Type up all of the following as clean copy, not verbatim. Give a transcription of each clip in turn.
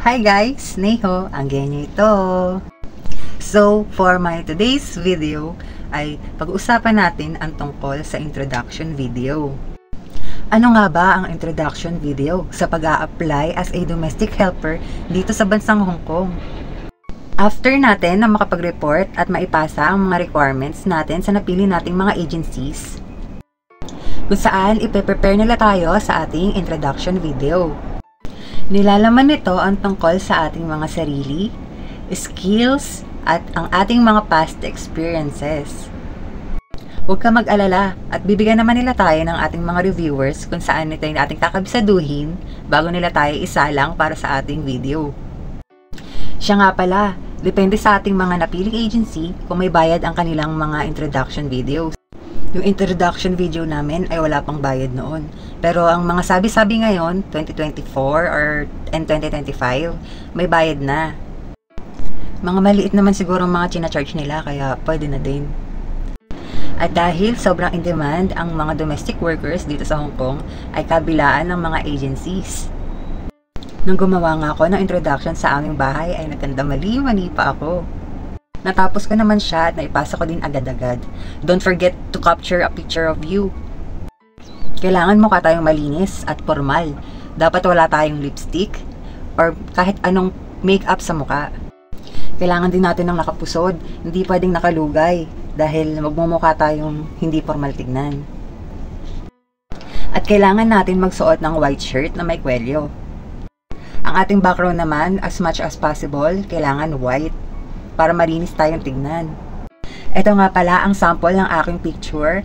Hi guys! Neho, ang ganyo ito. So, for my today's video ay pag-uusapan natin ang tungkol sa introduction video. Ano nga ba ang introduction video sa pag-a-apply as a domestic helper dito sa bansang Hong Kong? After natin na makapag-report at maipasa ang mga requirements natin sa napili nating mga agencies, kung saan ipe-prepare nila tayo sa ating introduction video. Nilalaman nito ang tungkol sa ating mga sarili, skills, at ang ating mga past experiences. Huwag ka mag-alala at bibigyan naman nila tayo ng ating mga reviewers kung saan ito yung ating kakabisaduhin bago nila tayo isalang para sa ating video. Siya nga pala, depende sa ating mga napiling agency kung may bayad ang kanilang mga introduction videos. Yung introduction video namin ay wala pang bayad noon. Pero ang mga sabi-sabi ngayon, 2024 and 2025, may bayad na. Mga maliit naman siguro ang mga china-charge nila, kaya pwede na din. At dahil sobrang in demand ang mga domestic workers dito sa Hong Kong, ay kabilaan ng mga agencies. Nung gumawa nga ako ng introduction sa aming bahay, ay nagkandamali-mali pa ako. Natapos ko naman siya at naipasa ko din agad-agad. Don't forget to capture a picture of you. Kailangan mukha tayong malinis at formal. Dapat wala tayong lipstick or kahit anong makeup sa mukha. Kailangan din natin ng nakapusod. Hindi pwedeng nakalugay dahil magmumukha tayong hindi formal tignan. At kailangan natin magsuot ng white shirt na may kwelyo. Ang ating background naman, as much as possible, kailangan white para malinis tayong tignan. Ito nga pala ang sample ng aking picture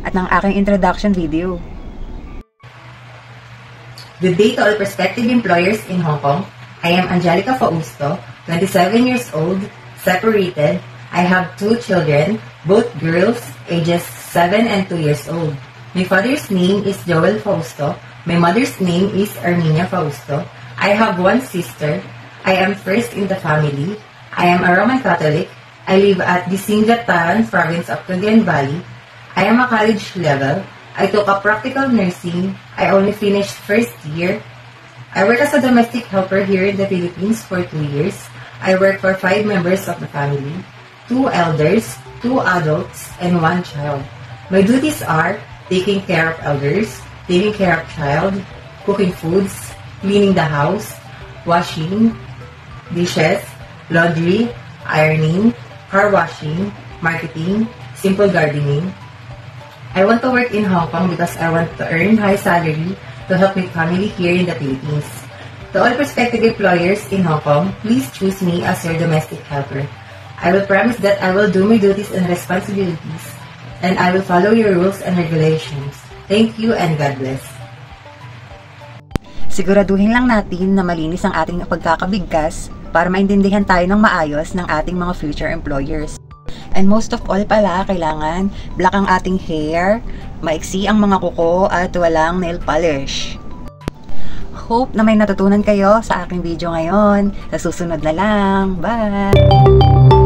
at ng aking introduction video. Good day to all prospective employers in Hong Kong. I am Angelica Fausto, 27 years old, separated. I have 2 children, both girls, ages 7 and 2 years old. My father's name is Joel Fausto. My mother's name is Armenia Fausto. I have 1 sister. I am first in the family. I am a Roman Catholic. I live at Disingatan, province of Cagayan Valley. I am a college level. I took a practical nursing. I only finished first year. I work as a domestic helper here in the Philippines for 2 years. I work for 5 members of the family, 2 elders, 2 adults, and 1 child. My duties are taking care of elders, taking care of child, cooking foods, cleaning the house, washing dishes, laundry, ironing, car washing, marketing, simple gardening. I want to work in Hong Kong because I want to earn high salary to help my family here in the Philippines. To all prospective employers in Hong Kong, please choose me as your domestic helper. I will promise that I will do my duties and responsibilities, and I will follow your rules and regulations. Thank you and God bless. Siguraduhin lang natin na malinis ang ating pagkakabigkas para maintindihan tayo ng maayos ng ating mga future employers. And most of all pala, kailangan black ang ating hair, maiksi ang mga kuko at walang nail polish. Hope na may natutunan kayo sa aking video ngayon. Sa susunod na lang. Bye!